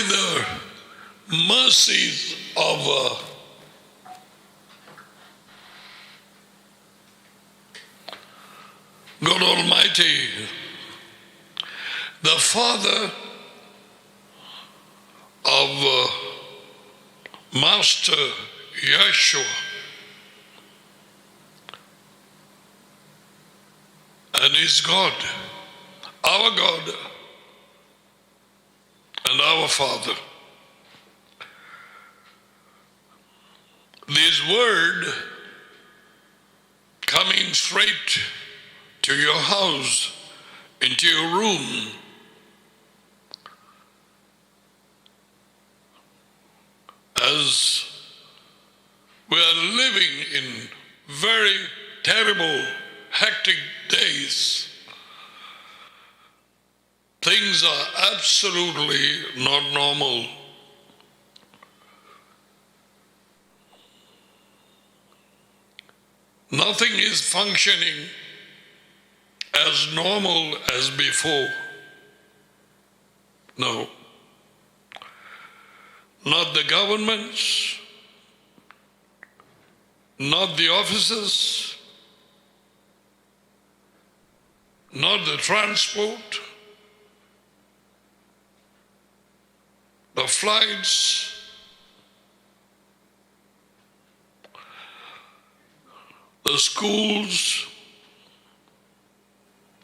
the mercies of God Almighty, the Father of Master Yeshua, and is God, our God and our Father. This word coming straight to your house, into your room, as we are living in very terrible, hectic days. Things are absolutely not normal. Nothing is functioning as normal as before. No. Not the governments, not the offices, not the transport, the flights, the schools,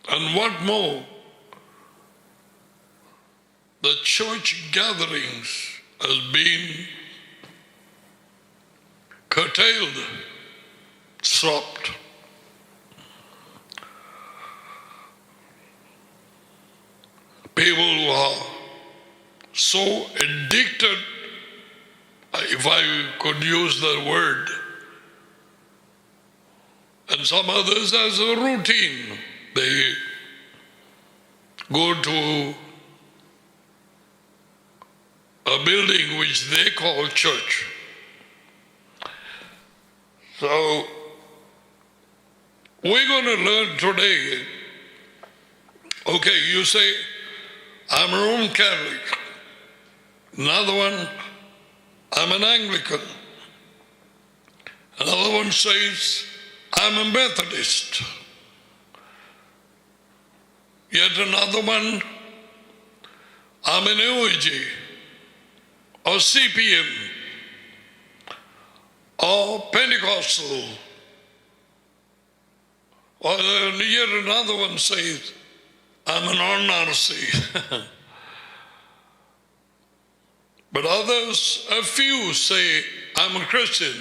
and what more? The church gatherings has been curtailed, stopped. People who are so addicted, if I could use that word, and some others as a routine. They go to a building which they call church. So we're going to learn today. Okay, you say, I'm a Roman Catholic. Another one, I'm an Anglican. Another one says, I'm a Methodist. Yet another one, I'm an OG or CPM or Pentecostal. Or yet another one says, I'm an RNRC. But others, a few say, I'm a Christian.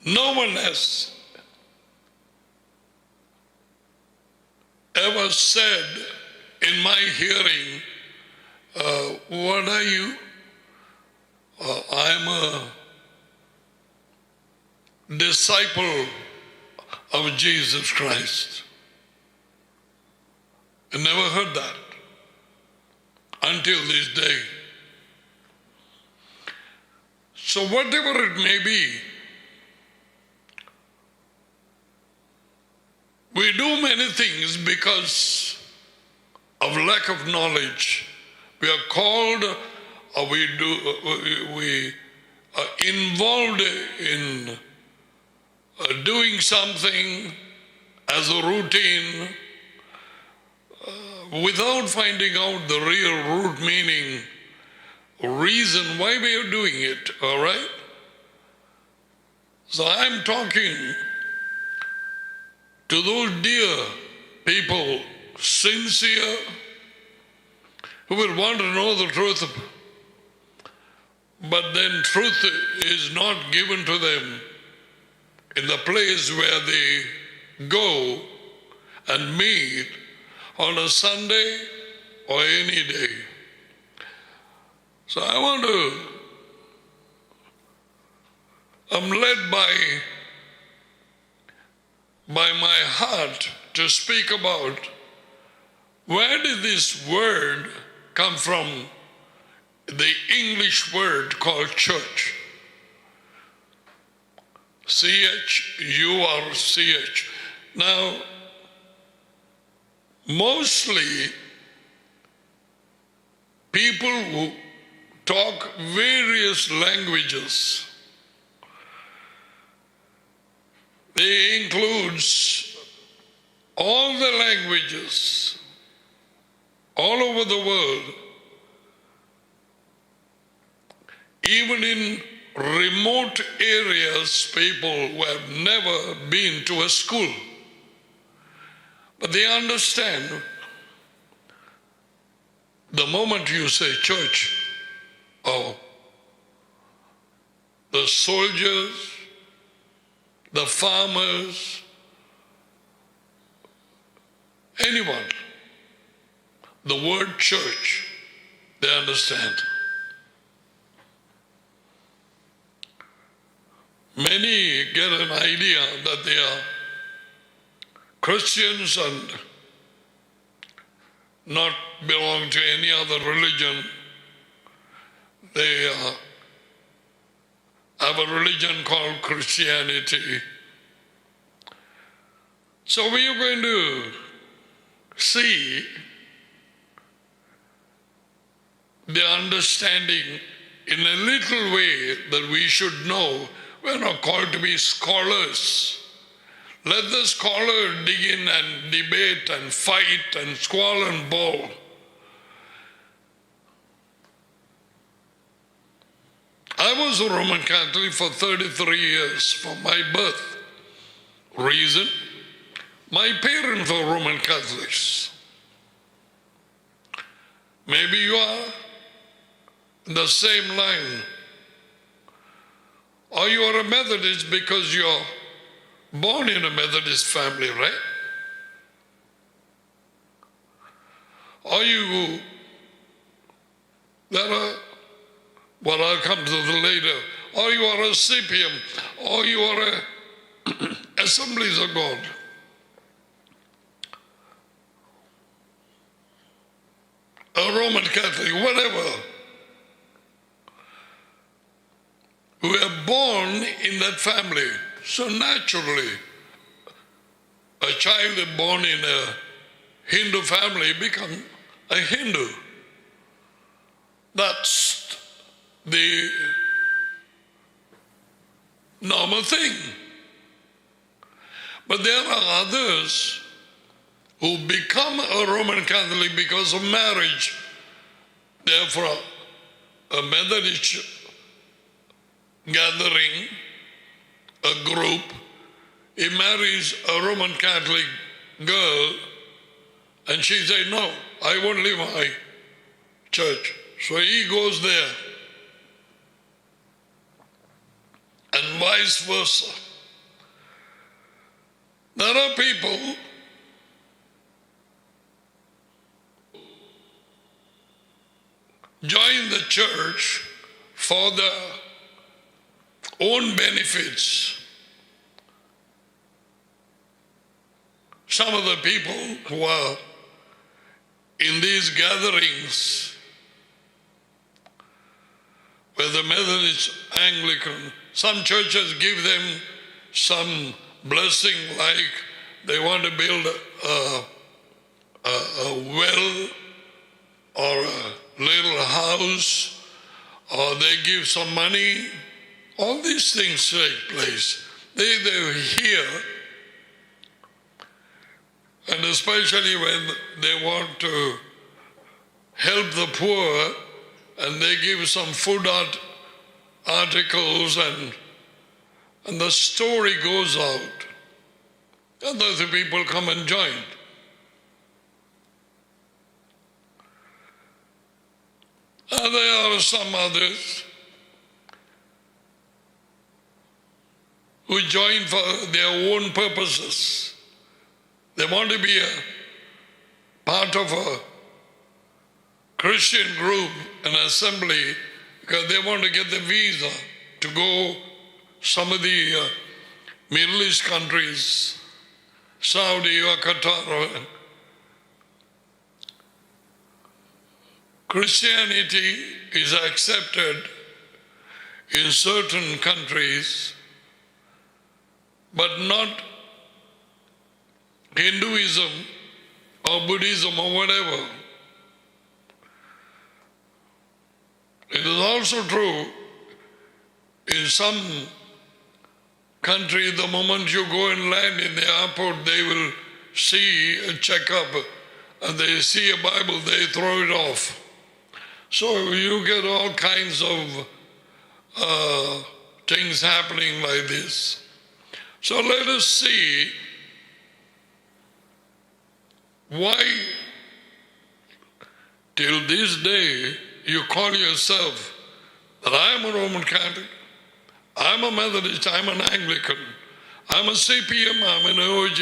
No one has ever said in my hearing, what are you? I'm a disciple of Jesus Christ. I never heard that until this day. So whatever it may be, we do many things because of lack of knowledge. We are called, or we are involved in doing something as a routine without finding out the real root meaning, reason why we are doing it, all right? So I'm talking to those dear people, sincere, who will want to know the truth, but then truth is not given to them in the place where they go and meet on a Sunday or any day. So I'm led by my heart to speak about where did this word come from, the English word called church. C-H-U-R-C-H. Now, mostly people who talk various languages. They includes all the languages all over the world, even in remote areas, people who have never been to a school. But they understand the moment you say church, oh, the soldiers, the farmers, anyone, the word church, they understand. Many get an idea that they are Christians and not belong to any other religion. They have a religion called Christianity. So we are going to see the understanding in a little way that we should know. We're not called to be scholars. Let the scholar dig in and debate and fight and squall and bawl. I was a Roman Catholic for 33 years from my birth. Reason? My parents were Roman Catholics. Maybe you are in the same line. Or you are a Methodist because you're born in a Methodist family, right? Or well, I'll come to that later. Or you are a CPM, or you are a Assemblies of God. A Roman Catholic, whatever. We are born in that family. So naturally, a child born in a Hindu family becomes a Hindu. That's the normal thing. But there are others who become a Roman Catholic because of marriage. Therefore, a Methodist gathering, a group, he marries a Roman Catholic girl and she says, no, I won't leave my church. So he goes there. And vice versa. There are people join the church for their own benefits. Some of the people who are in these gatherings, where the Methodist, Anglican, some churches give them some blessing, like they want to build a well or a little house, or they give some money. All these things take place. They're here, and especially when they want to help the poor, and they give some food articles, and the story goes out, and other people come and join. And there are some others who join for their own purposes. They want to be a part of a Christian group, an assembly, because they want to get the visa to go some of the Middle East countries, Saudi or Qatar. Christianity is accepted in certain countries, but not Hinduism or Buddhism or whatever. It is also true in some country, the moment you go and land in the airport, they will see a checkup and they see a Bible, they throw it off. So you get all kinds of things happening like this. So let us see why till this day you call yourself that I am a Roman Catholic, I'm a Methodist, I'm an Anglican, I'm a CPM, I'm an OG.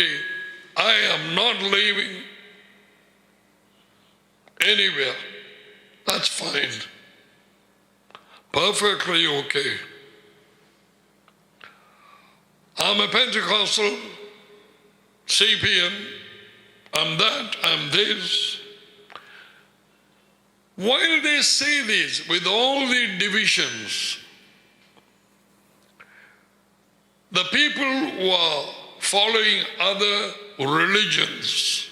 I am not living anywhere. That's fine. Perfectly okay. I'm a Pentecostal, CPM, I'm that, I'm this. Why do they say this with all the divisions? The people who are following other religions,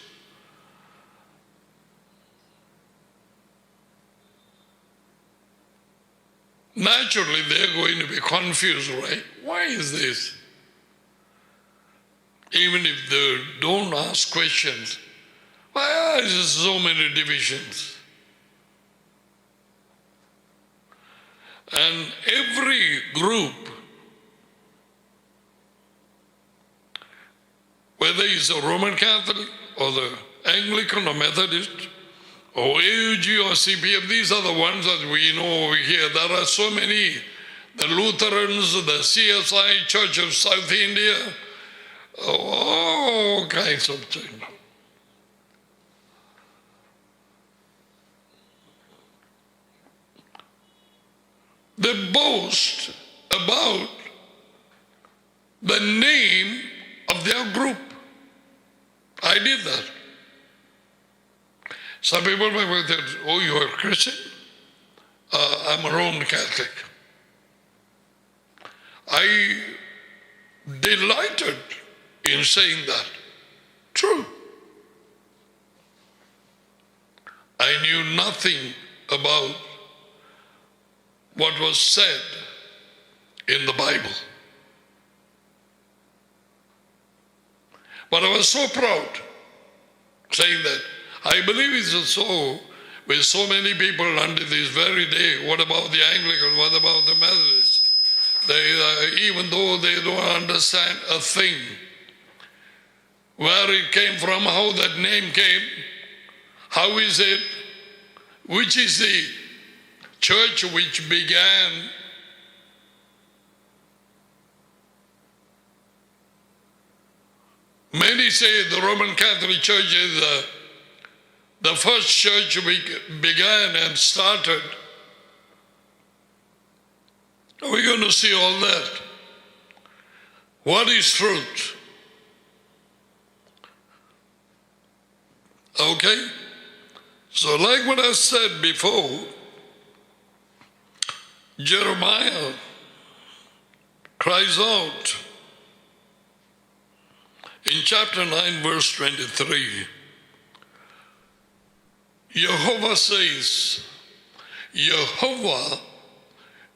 naturally they're going to be confused, right? Why is this? Even if they don't ask questions, why are there so many divisions? And every group, whether it's a Roman Catholic or the Anglican or Methodist or AUG or CPM, these are the ones that we know over here. There are so many, the Lutherans, the CSI, Church of South India, all kinds of things. They boast about the name of their group. I did that. Some people might say, oh, you are a Christian? I'm a Roman Catholic. I delighted in saying that. True. I knew nothing about what was said in the Bible. But I was so proud saying that. I believe it's so with so many people until this very day. What about the Anglican? What about the Methodist? They, even though they don't understand a thing, where it came from, how that name came, how is it, which is the church which began many say the Roman Catholic Church is the first church we began and started. We're going to see all that. What is truth? Okay? So like what I said before, Jeremiah cries out in chapter 9, verse 23. Jehovah says, Jehovah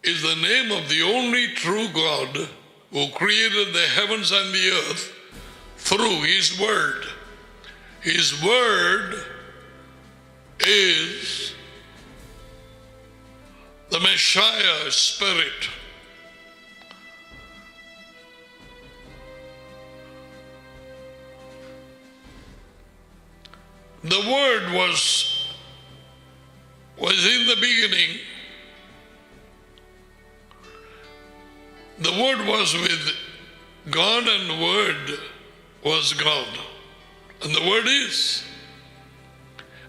is the name of the only true God who created the heavens and the earth through His Word. His Word is the Messiah Spirit. The Word was in the beginning. The Word was with God, and the Word was God. And the Word is.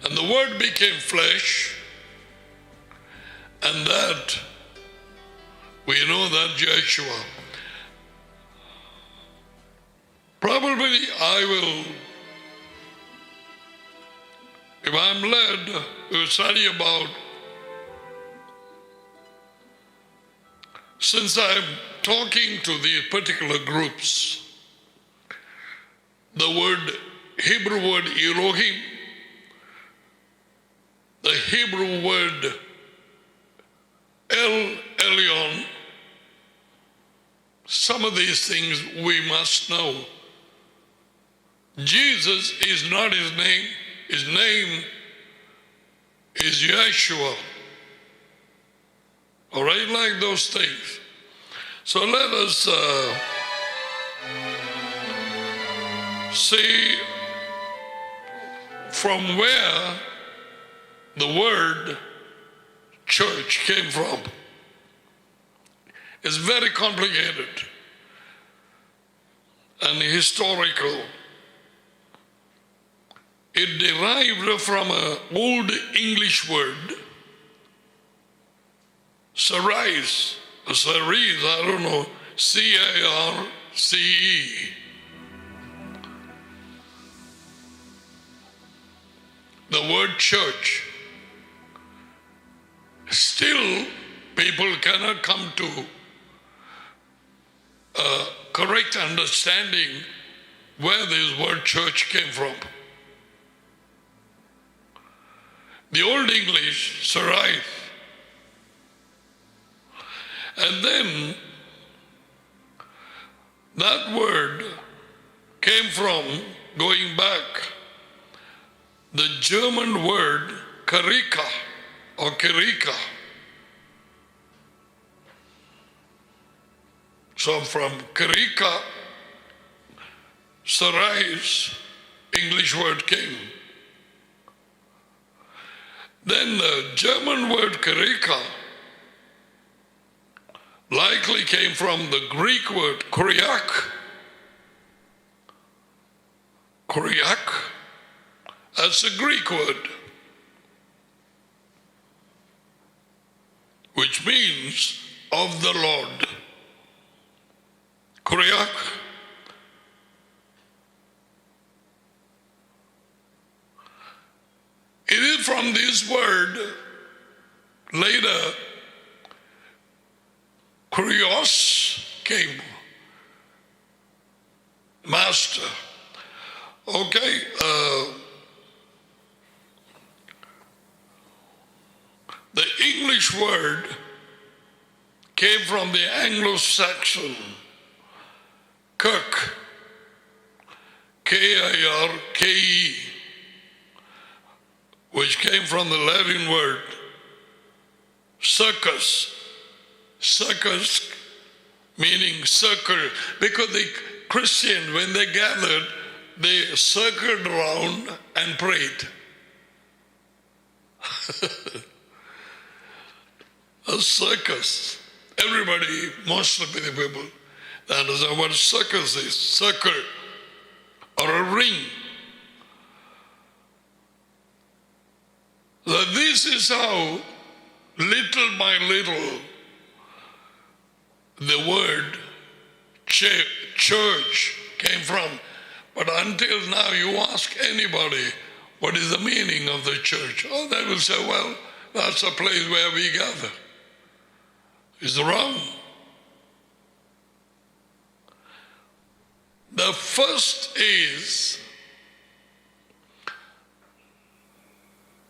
And the Word became flesh, and that we know that Joshua. Probably I will, if I'm led to study about, since I'm talking to these particular groups, the word, Hebrew word Elohim Hebrew word El Elyon. Some of these things we must know. Jesus is not his name. His name is Yeshua. All right, like those things. So let us see from where the word church came from. It's very complicated and historical. It derived from an old English word, cerise, I don't know, C-A-R-C-E. The word church. Still, people cannot come to a correct understanding where this word church came from. The Old English, cerise. And then that word came from, going back, the German word Kirika or Kirika. So from Kirika, cerise, English word came. Then the German word Kirika likely came from the Greek word kuriak. Kuriak, that's a Greek word, which means of the Lord. Kuriak. It is from this word later kurios came, master. Okay, the English word came from the Anglo-Saxon kirk, K-I-R-K-E, which came from the Latin word circus. Circus meaning circle, because the Christians, when they gathered, they circled around and prayed. A circus. Everybody, most of the people, that is what circus is, circle or a ring. So this is how, little by little, the word church came from. But until now, you ask anybody, what is the meaning of the church? Oh, they will say, well, that's a place where we gather. It's wrong. The first is,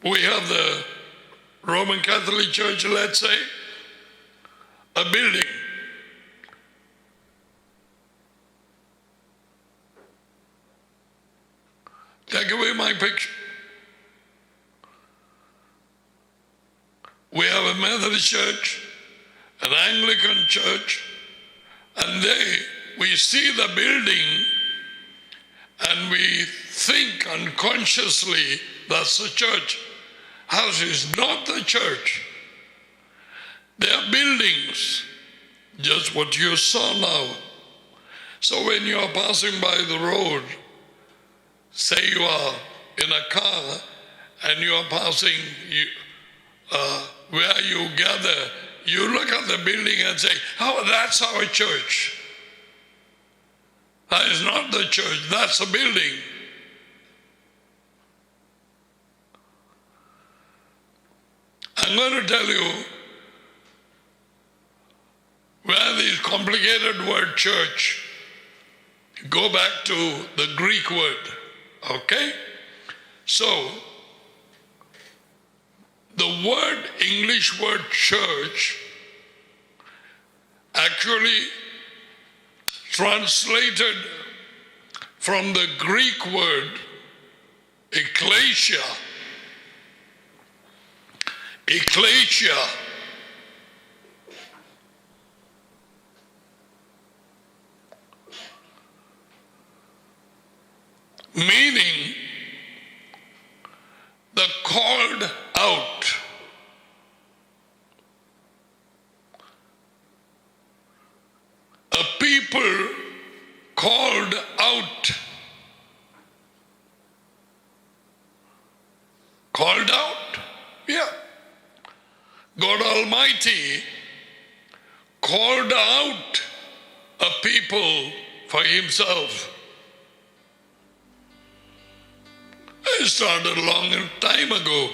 we have the Roman Catholic Church, let's say, a building. Take away my picture. We have a Methodist church, an Anglican church, and we see the building and we think unconsciously that's the church. House is not the church. They are buildings, just what you saw now. So when you are passing by the road, say you are in a car and you are passing where you gather, you look at the building and say, oh, that's our church. That is not the church, that's a building. I'm going to tell you where this complicated word church, go back to the Greek word, okay? So, the English word church actually translated from the Greek word ecclesia. Ecclesia. Meaning the called out. A people called out. Called out? Yeah. God Almighty called out a people for himself. It started a long time ago.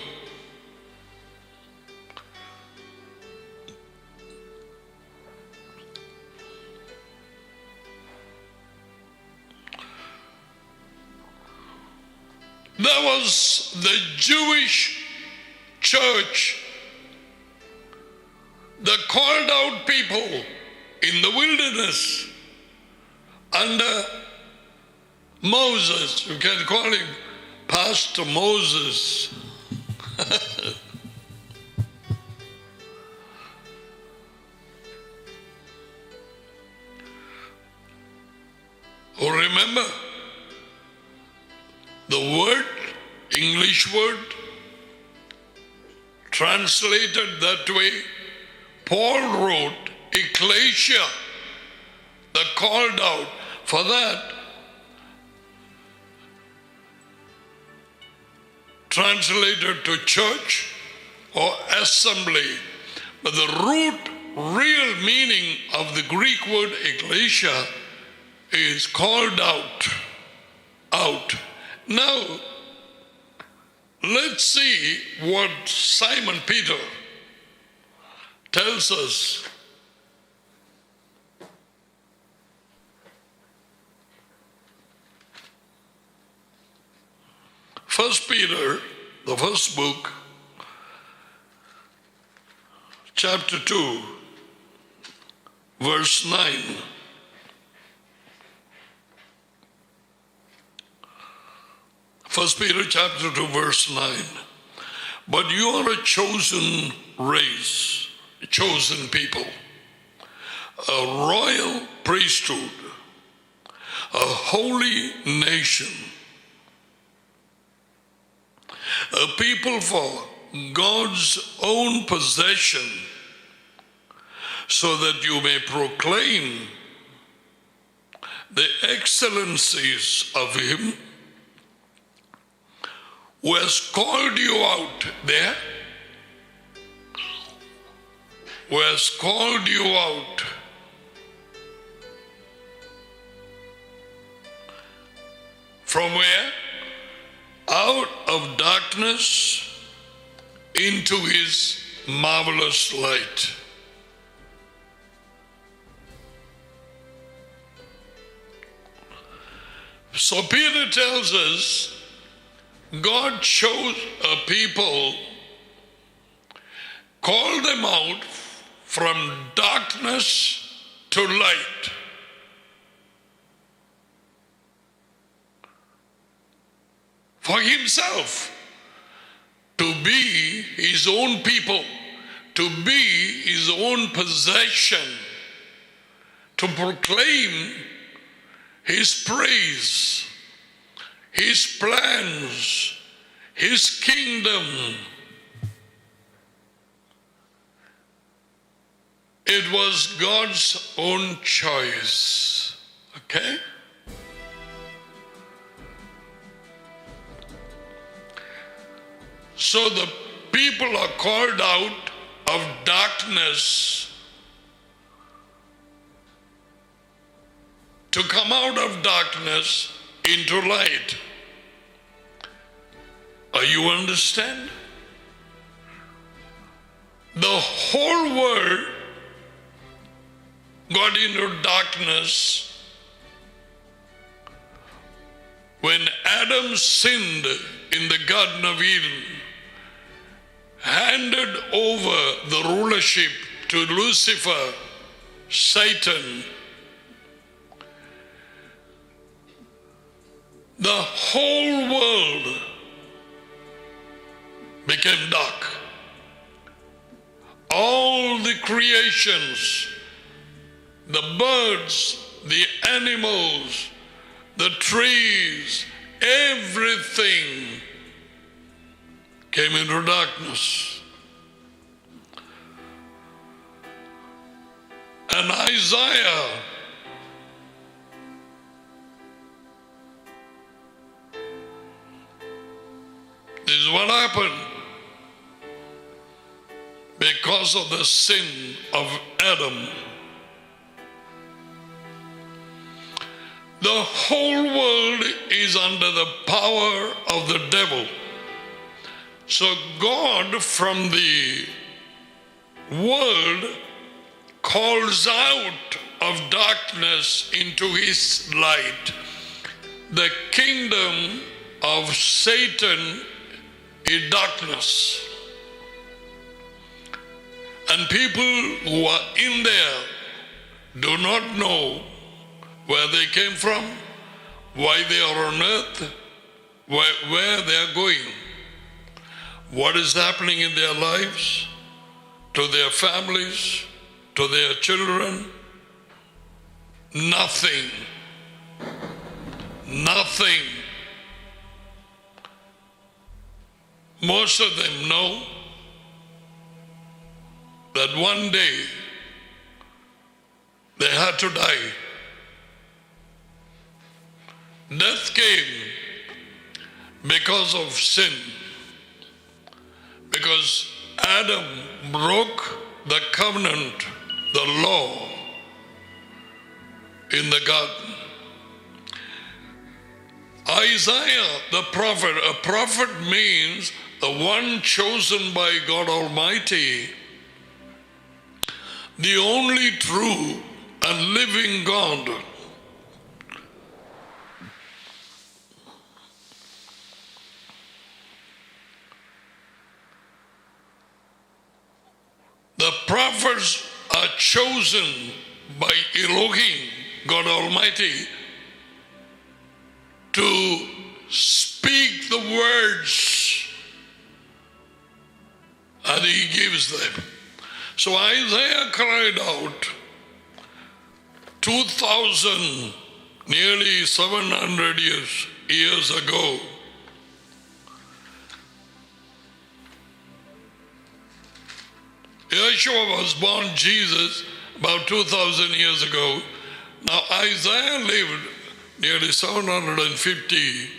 There was the Jewish church, the called out people in the wilderness under Moses. You can call him Pastor Moses. Oh, remember the word, English word, translated that way, Paul wrote ecclesia, the called out. For that, translated to church or assembly. But the real meaning of the Greek word ecclesia is called out. Out. Now, let's see what Simon Peter tells us. First Peter, the first book, chapter 2, verse 9. First Peter chapter 2, verse 9. But you are a chosen race, a chosen people, a royal priesthood, a holy nation, a people for God's own possession, so that you may proclaim the excellencies of him who has called you out there, who has called you out from where? Out of darkness into his marvelous light. So Peter tells us God chose a people, called them out from darkness to light. For himself, to be his own people, to be his own possession, to proclaim his praise, his plans, his kingdom. It was God's own choice. Okay? So the people are called out of darkness to come out of darkness into light. Are you understand? The whole world got into darkness when Adam sinned in the Garden of Eden handed over the rulership to Lucifer, Satan, the whole world became dark. All the creations, the birds, the animals, the trees, everything came into darkness. And Isaiah this is what happened because of the sin of Adam. The whole world is under the power of the devil. So God from the world calls out of darkness into his light. The kingdom of Satan is darkness. And people who are in there do not know where they came from, why they are on earth, where they are going, what is happening in their lives, to their families, to their children. Nothing. Nothing. Most of them know that one day they had to die. Death came because of sin, because Adam broke the covenant, the law in the garden. Isaiah the prophet, a prophet means the one chosen by God Almighty, the only true and living God. The prophets are chosen by Elohim, God Almighty, to speak the words that he gives them. So Isaiah cried out 2,000, nearly 700 years ago. Yeshua was born, Jesus, about 2,000 years ago. Now Isaiah lived nearly 750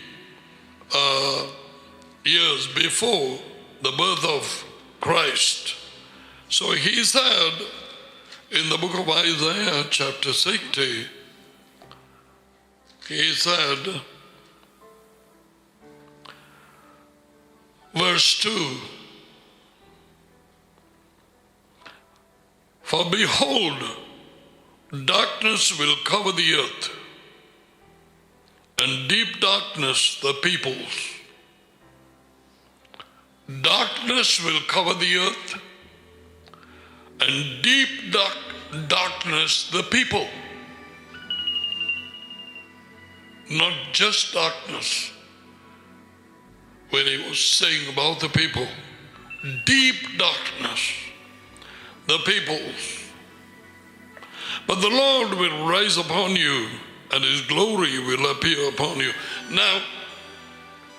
years before the birth of Christ. So he said in the book of Isaiah chapter 60, he said, verse 2, for behold, darkness will cover the earth, and deep darkness the peoples. Darkness will cover the earth, and deep darkness the people. Not just darkness. When he was saying about the people, deep darkness, the peoples. But the Lord will rise upon you, and his glory will appear upon you. Now,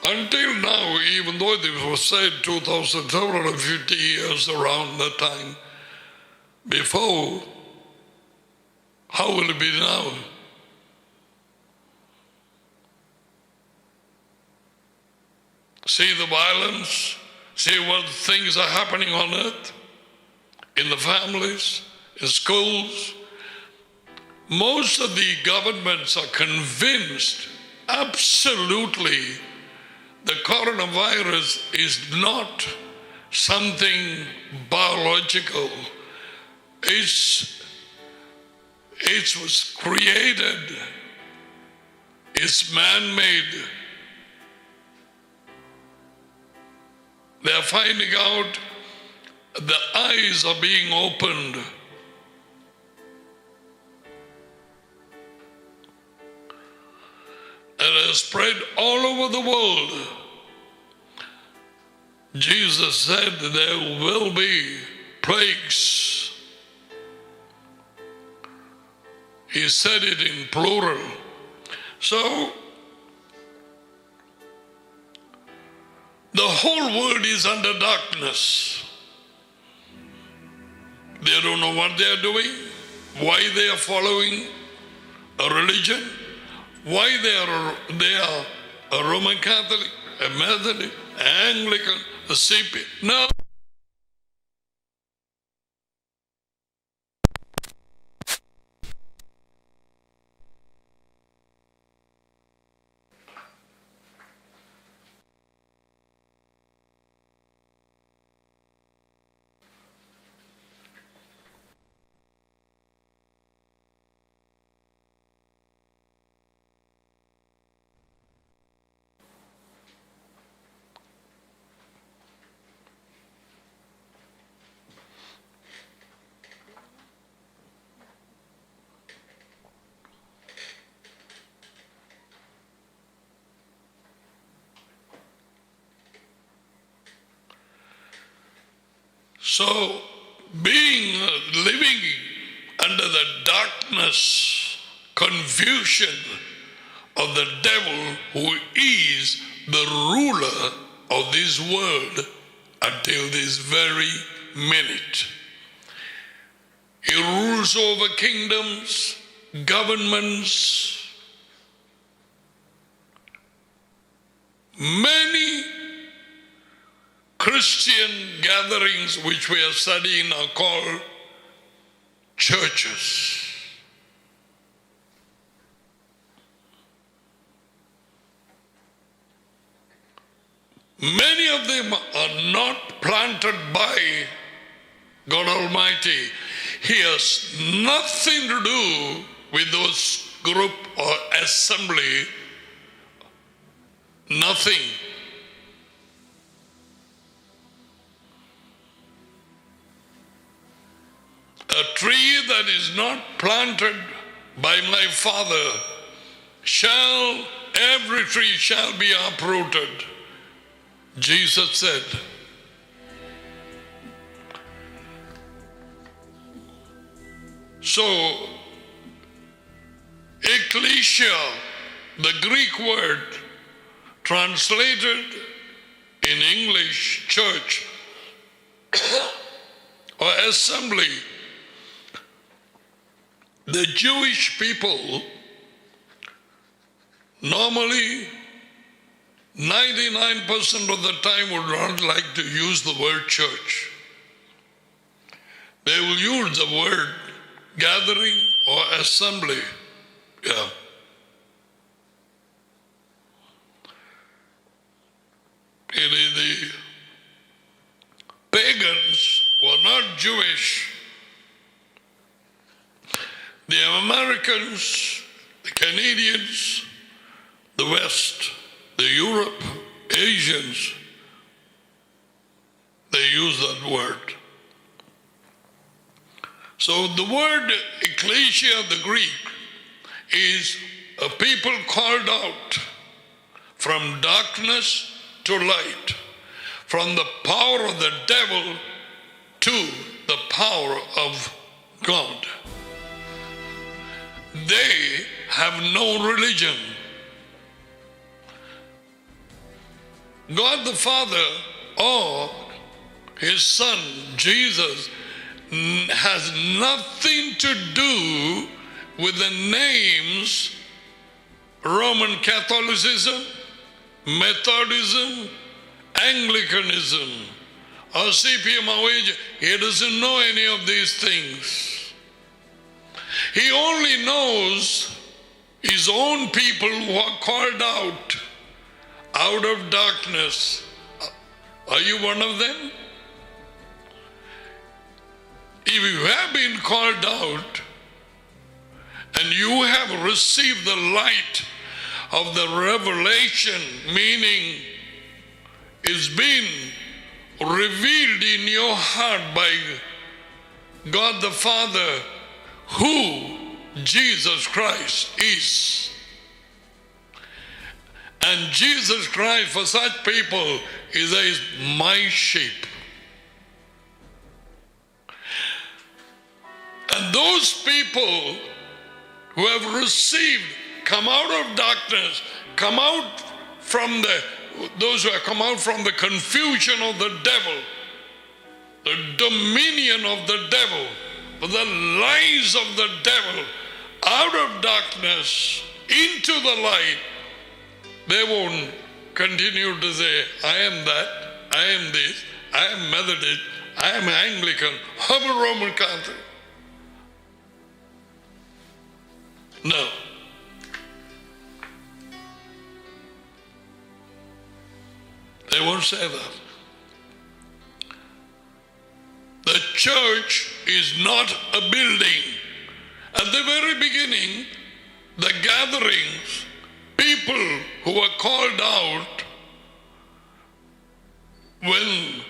until now, even though this was said 2,750 years around that time before, how will it be now? See the violence, see what things are happening on earth, in the families, in schools. Most of the governments are convinced absolutely the coronavirus is not something biological. It was created. It's man-made. They're finding out the eyes are being opened. And has spread all over the world. Jesus said there will be plagues. He said it in plural. So, the whole world is under darkness. They don't know what they are doing, why they are following a religion, why they are a Roman Catholic, a Methodist, Anglican, a CP. No. So, living under the darkness, confusion of the devil, who is the ruler of this world until this very minute. He rules over kingdoms, governments. Many Christian gatherings which we are studying are called churches. Many of them are not planted by God Almighty. He has nothing to do with those group or assembly. Nothing. A tree that is not planted by my Father every tree shall be uprooted. Jesus said. So, ecclesia, the Greek word translated in English, church or assembly, the Jewish people normally 99% of the time would not like to use the word church. They will use the word gathering or assembly. Yeah. It is the pagans who are not Jewish. The Americans, the Canadians, the West, the Europe, Asians, they use that word. So the word ecclesia, the Greek, is a people called out from darkness to light, from the power of the devil to the power of God. They have no religion. God the Father or His Son, Jesus, has nothing to do with the names Roman Catholicism, Methodism, Anglicanism, or CPM. He doesn't know any of these things. He only knows his own people who are called out of darkness. Are you one of them? If you have been called out and you have received the light of the revelation, meaning it's been revealed in your heart by God the Father who Jesus Christ is. And Jesus Christ for such people is my sheep. And those people who have received, come out of darkness, come out from those who have come out from the confusion of the devil, the dominion of the devil, the lies of the devil, out of darkness into the light, they won't continue to say, I am that, I am this, I am Methodist, I am Anglican, I'm a Roman Catholic. No. They won't say that. The church is not a building. At the very beginning, the gatherings, people who were called out, when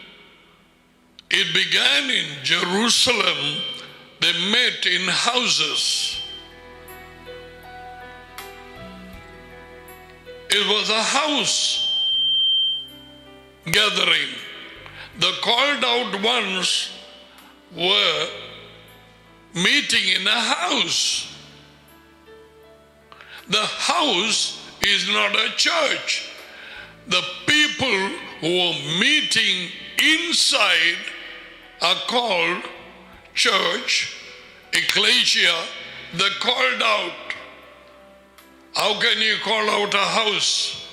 it began in Jerusalem, they met in houses. It was a house gathering. The called out ones were meeting in a house. The house is not a church. The people who are meeting inside are called church, ecclesia, the called out. How can you call out a house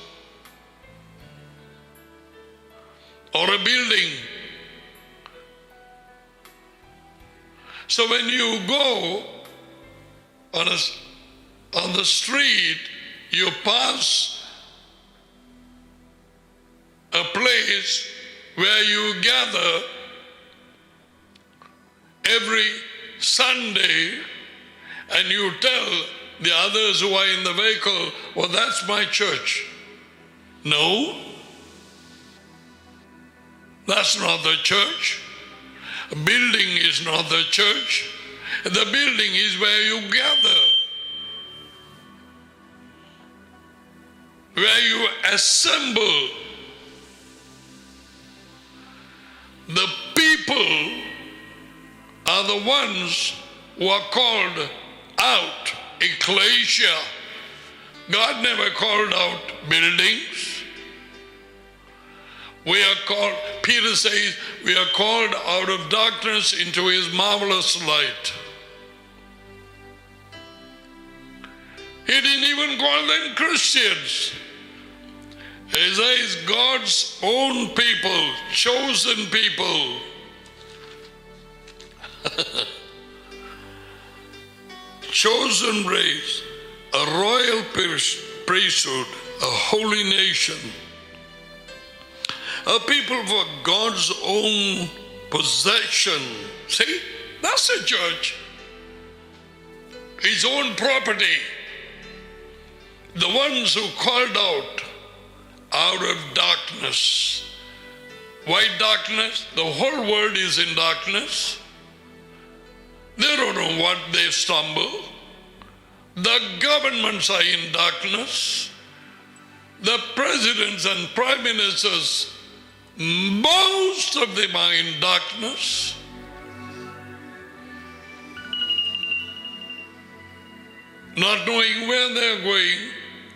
or a building? So when you go on the street, you pass a place where you gather every Sunday, and you tell the others who are in the vehicle, well, that's my church. No, that's not the church. A building is not the church. The building is where you gather, where you assemble. The people are the ones who are called out, ecclesia. God never called out buildings. We are called, Peter says, we are called out of darkness into his marvelous light. He didn't even call them Christians. He says God's own people, chosen people. Chosen race, a royal priesthood, a holy nation, a people for God's own possession. See, that's a church. His own property. The ones who called out of darkness. Why darkness? The whole world is in darkness. They don't know what they stumble. The governments are in darkness. The presidents and prime ministers, most of them are in darkness. Not knowing where they're going,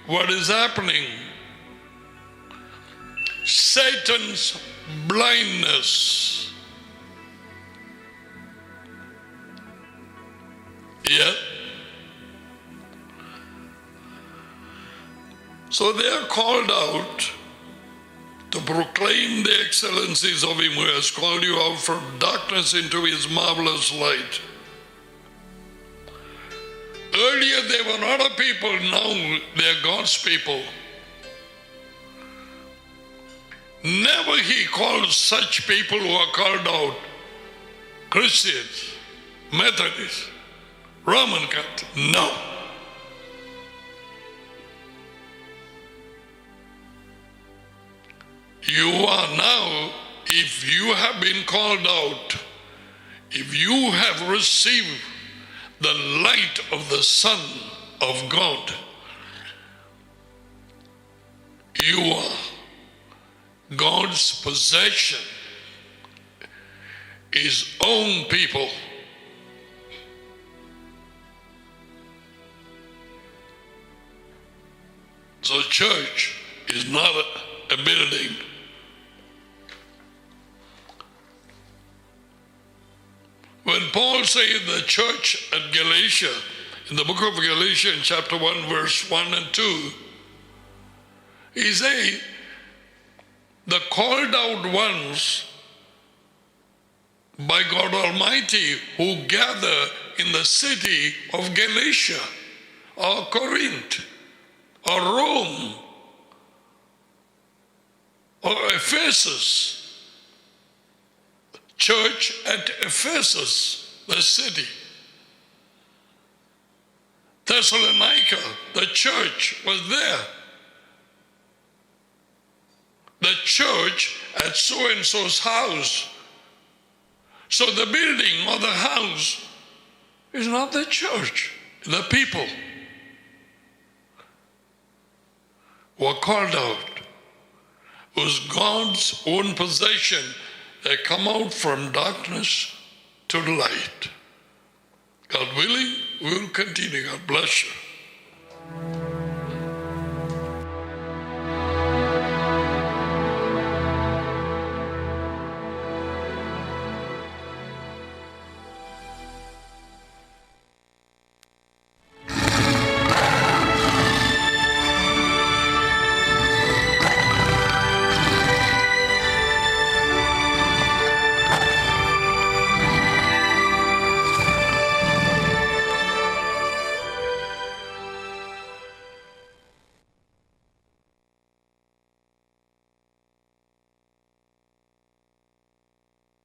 what is happening. Satan's blindness. Yeah. So they are called out to proclaim the excellencies of him who has called you out from darkness into his marvelous light. Earlier they were not a people, now they are God's people. Never he calls such people who are called out Christians, Methodists, Roman Catholic. No. You are now if you have been called out, if you have received the light of the Son of God, you are God's possession, His own people. So church is not a building. When Paul said the church at Galatia, in the book of Galatians, in chapter 1, verse 1 and 2, he said, the called out ones by God Almighty who gather in the city of Galatia, or Corinth, or Rome, or Ephesus. Church at Ephesus, the city. Thessalonica, the church was there. The church at so-and-so's house. So the building or the house is not the church, the people who are called out, who's God's own possession. They come out from darkness to light. God willing, we will continue. God bless you.